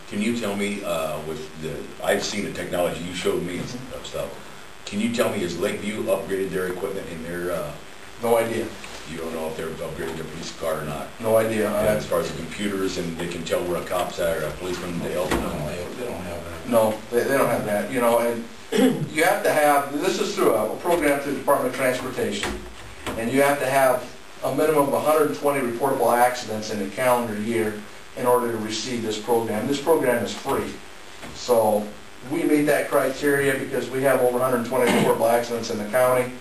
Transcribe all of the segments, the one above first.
Can you tell me, I've seen the technology you showed me and stuff. Can you tell me, has Lakeview upgraded their equipment in their? No idea. You don't know if they're upgrading their police car or not? No idea. As far as the computers, and they can tell where a cop's at or a policeman, they don't have that. No, they don't have that. You know, and you have to have, this is through a program through the Department of Transportation, and you have to have a minimum of 120 reportable accidents in a calendar year in order to receive this program. This program is free. So we meet that criteria because we have over 120 reportable accidents in the county.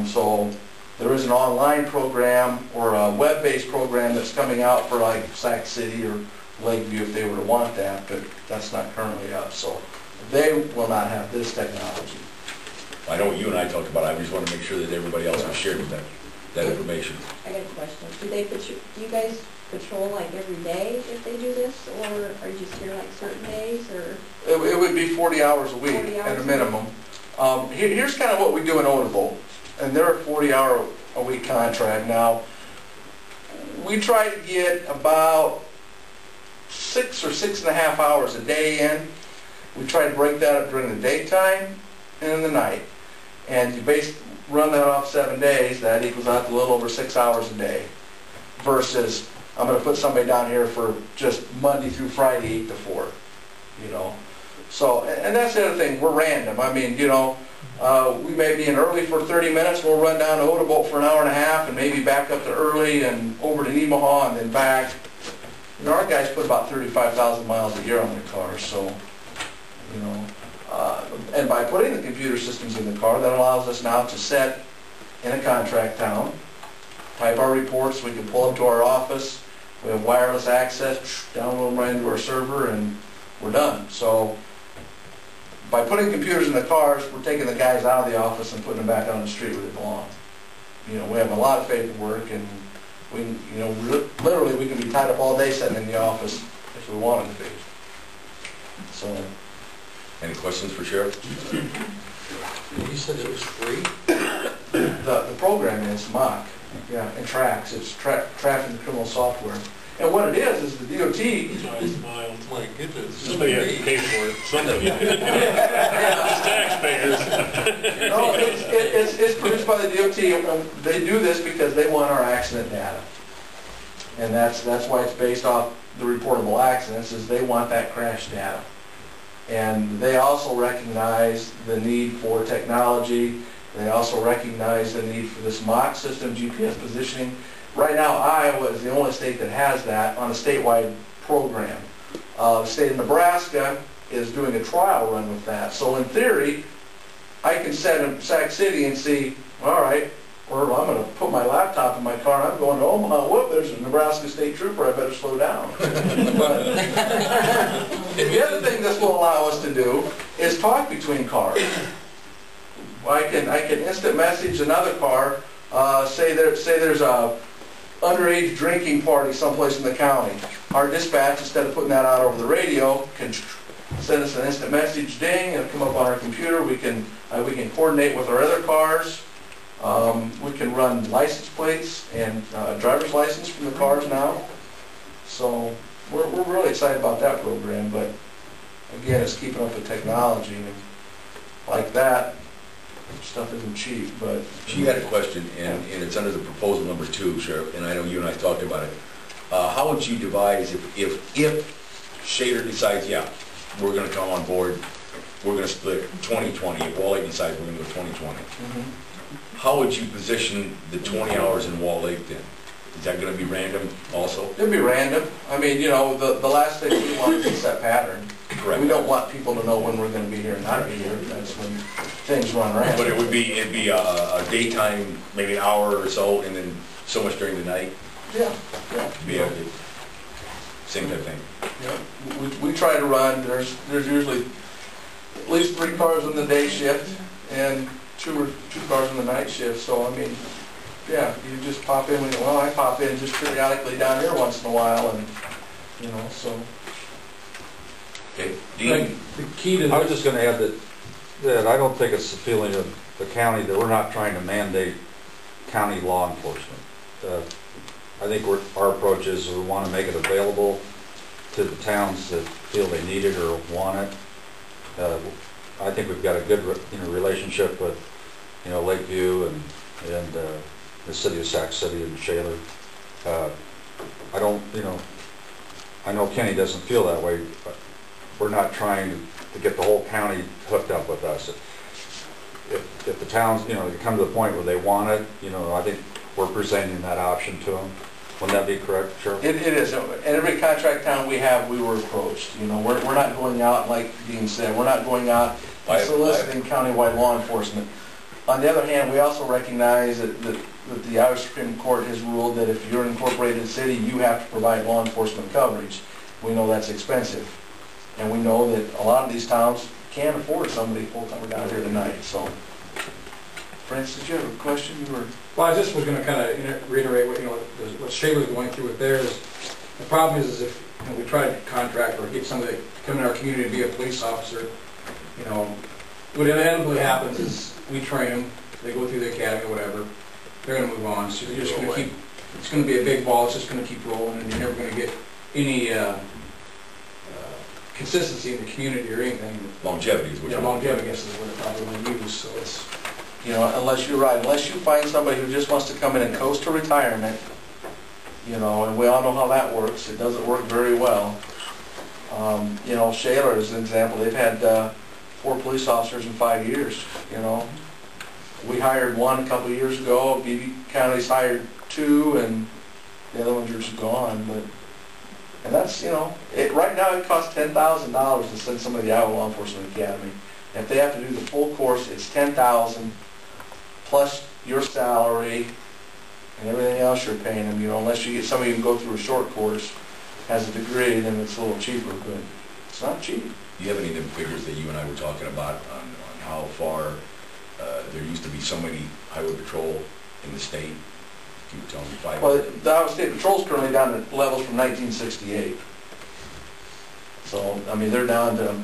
So there is an online program or a web-based program that's coming out for like Sac City or Lakeview if they were to want that, but that's not currently up. So they will not have this technology. I know what you and I talked about. I just want to make sure that everybody else was shared with that information. I got a question. Do you guys patrol like every day if they do this, or are you just here like certain days, or? It would be 40 hours a week at a minimum. Here's kind of what we do in Odebo, and they're a 40-hour-a-week contract. Now, we try to get about 6 or 6.5 hours a day in. We try to break that up during the daytime and in the night. And you basically run that off 7 days, that equals out to a little over 6 hours a day. Versus, I'm going to put somebody down here for just Monday through Friday, 8 to 4. You know. So, and that's the other thing, we're random. I mean, you know, we may be in early for 30 minutes, we'll run down to Odebo for an hour and a half and maybe back up to early and over to Nemaha and then back. You know, our guys put about 35,000 miles a year on their cars, so, you know, and by putting the computer systems in the car, that allows us now to set in a contract town, type our reports, we can pull them to our office, we have wireless access, download them right into our server, and we're done. So by putting computers in the cars, we're taking the guys out of the office and putting them back on the street where they belong. You know, we have a lot of paperwork, and we, you know, literally we can be tied up all day sitting in the office if we wanted to be. So. Any questions for Sheriff? You said it was free? The program is MOC, yeah, and TRAX. It's Traffic and Criminal Software. And what it is the DOT. My goodness. Somebody has to pay for it. Somebody. It's taxpayers. No, it's produced by the DOT. They do this because they want our accident data. And that's why it's based off the reportable accidents, is they want that crash data. And they also recognize the need for technology. They also recognize the need for this MOC system, GPS positioning. Right now, Iowa is the only state that has that on a statewide program. The state of Nebraska is doing a trial run with that. So in theory, I can set in Sac City and see, all right, or I'm going to put my laptop in my car and I'm going to Omaha. Whoop, there's a Nebraska state trooper, I better slow down. But the other thing this will allow us to do is talk between cars. I can instant message another car, say there's a underage drinking party someplace in the county. Our dispatch, instead of putting that out over the radio, can send us an instant message, ding, it'll come up on our computer. We can coordinate with our other cars. We can run license plates and driver's license from the cars now. So we're really excited about that program, but again, it's keeping up with technology, and like that, stuff isn't cheap. But she had a question, and it's under the proposal number 2, Sheriff, and I know you and I talked about it. How would you devise if Shader decides, yeah, we're going to come on board, we're going to split 20-20, if Wall Lake decides we're going to go 20-20. How would you position the 20 hours in Wall Lake then? Is that going to be random also? It'll be random. I mean, you know, the last thing we want is a set pattern. Correct. We don't want people to know when we're going to be here and not be here. That's when things run random. But it'd be a daytime, maybe an hour or so, and then so much during the night? Yeah. Be a same type of thing. Yeah. We try to run, there's usually at least 3 cars on the day shift and two cars on the night shift. So, I mean, yeah, you just pop in when you, well, I pop in just periodically down here once in a while, and, you know, so. Okay. Dean? The key to I was just going to add that I don't think it's the feeling of the county that we're not trying to mandate county law enforcement. I think our approach is we want to make it available to the towns that feel they need it or want it. I think we've got a good, relationship with, Lakeview and the city of Sac City and Shaler. I don't, I know Kenny doesn't feel that way, but we're not trying to get the whole county hooked up with us. If the towns, they come to the point where they want it, I think we're presenting that option to them. Wouldn't that be correct, Sheriff? It is. In every contract town we have, we were approached. We're not going out, like Dean said, we're not going out and soliciting countywide law enforcement. On the other hand, we also recognize that the Iowa Supreme Court has ruled that if you're an incorporated city, you have to provide law enforcement coverage. We know that's expensive. And we know that a lot of these towns can't afford somebody full-time down here tonight, so. Francis, did you have a question? Well, I just was going to kind of reiterate what Shaler's going through with theirs. The problem is if we try to contract or get somebody to come in our community to be a police officer, what inevitably happens is we train them, they go through the academy or whatever, they're going to move on. So you're just going to keep, it's going to be a big ball, it's just going to keep rolling, and you're never going to get any consistency in the community or anything. Longevity is what you're longevity, I guess, is what it probably use. So it's, unless you're right, unless you find somebody who just wants to come in and coast to retirement, and we all know how that works. It doesn't work very well. Shaler is an example. They've had 4 police officers in 5 years, We hired one a couple of years ago. BB County's hired 2, and the other ones are just gone. And that's, right now it costs $10,000 to send somebody to the Iowa Law Enforcement Academy. If they have to do the full course, it's $10,000 plus your salary and everything else you're paying them. Unless you get somebody who can go through a short course, has a degree, then it's a little cheaper, but it's not cheap. Do you have any of them figures that you and I were talking about on how far there used to be so many highway patrol in the state? Can you tell me 5? Well, the Iowa State Patrol's currently down at levels from 1968. So, they're down to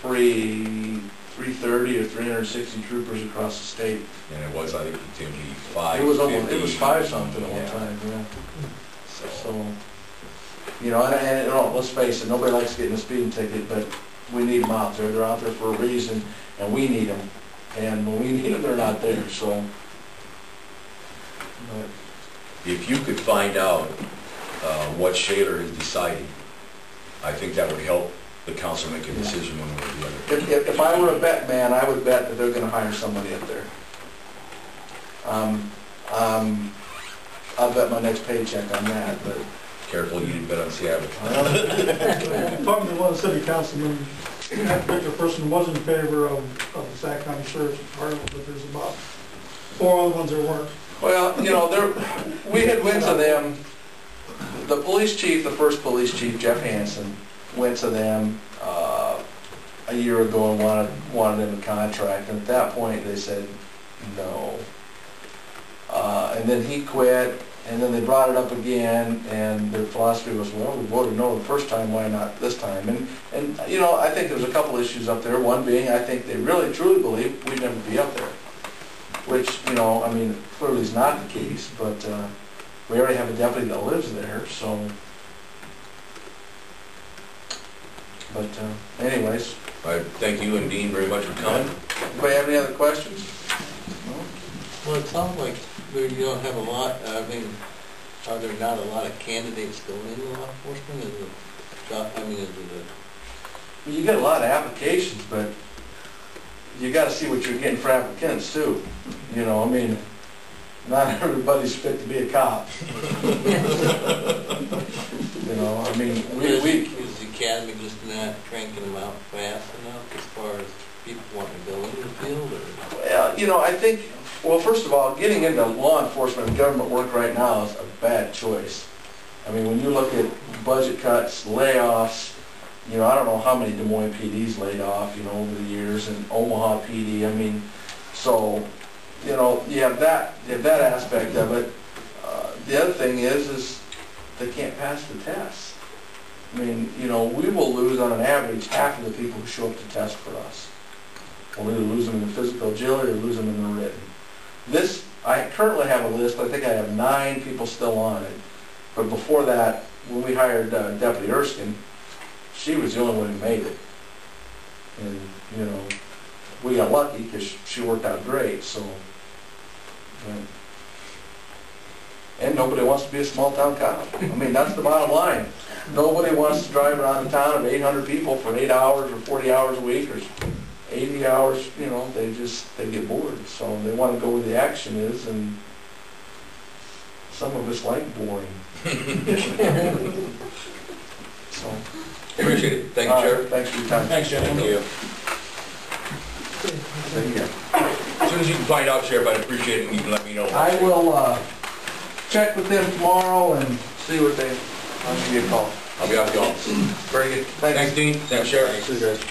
330 or 360 troopers across the state. And it was, I think, continually 5. It was 5 something at one time, yeah. So, let's face it, nobody likes getting a speeding ticket, but we need them out there. They're out there for a reason, and we need them. And when we need them, they're not there, so. But if you could find out what Shaler is deciding, I think that would help the council make a decision one way or the other. If I were a bet man, I would bet that they're going to hire somebody up there. I'll bet my next paycheck on that, but. Careful, you didn't bet on Seattle. Talking to one of the city councilmen, that particular person was in favor of the Sac County Sheriff's Department, but there's about 4 other ones that weren't. Well, we had went to them. The police chief, the first police chief, Jeff Hansen, went to them a year ago and wanted them to contract, and at that point they said no. And then he quit, and then they brought it up again, and their philosophy was, well, we voted no the first time, why not this time? And I think there's a couple issues up there. One being, I think they really truly believe we'd never be up there, which, clearly is not the case, but we already have a deputy that lives there, so. But anyways. All right, thank you and Dean very much for coming. Anybody have any other questions? No? Well, it sounds like you don't have a lot, are there not a lot of candidates going into law enforcement? Well, you get a lot of applications, but you got to see what you're getting for applicants too. Not everybody's fit to be a cop. Is the academy just not cranking them out fast enough as far as people wanting to go into the field? Or? Well, I think, first of all, getting into law enforcement and government work right now is a bad choice. When you look at budget cuts, layoffs, I don't know how many Des Moines PDs laid off, over the years, and Omaha PD, so, you have that aspect of it. The other thing is they can't pass the tests. We will lose on an average half of the people who show up to test for us. We'll either lose them in the physical agility or lose them in the written. I currently have a list, I think I have 9 people still on it. But before that, when we hired Deputy Erskine, she was the only one who made it. And, you know, we got lucky because she worked out great, so. And nobody wants to be a small town cop. I mean, that's the bottom line. Nobody wants to drive around a town of 800 people for 8 hours or 40 hours a week or 80 hours, you know, they get bored. So they want to go where the action is, and some of us like boring. So. Appreciate it. Thank you, All right, Sheriff. thanks for your time. Thanks, gentlemen. Thank you. Thank you. As soon as you can find out, Sheriff, I'd appreciate it, and you can let me know. I will, check with them tomorrow and see what I'll give you a call. I'll be out of the office. Very good. Thanks, Dean. Thanks, Sheriff. See you guys.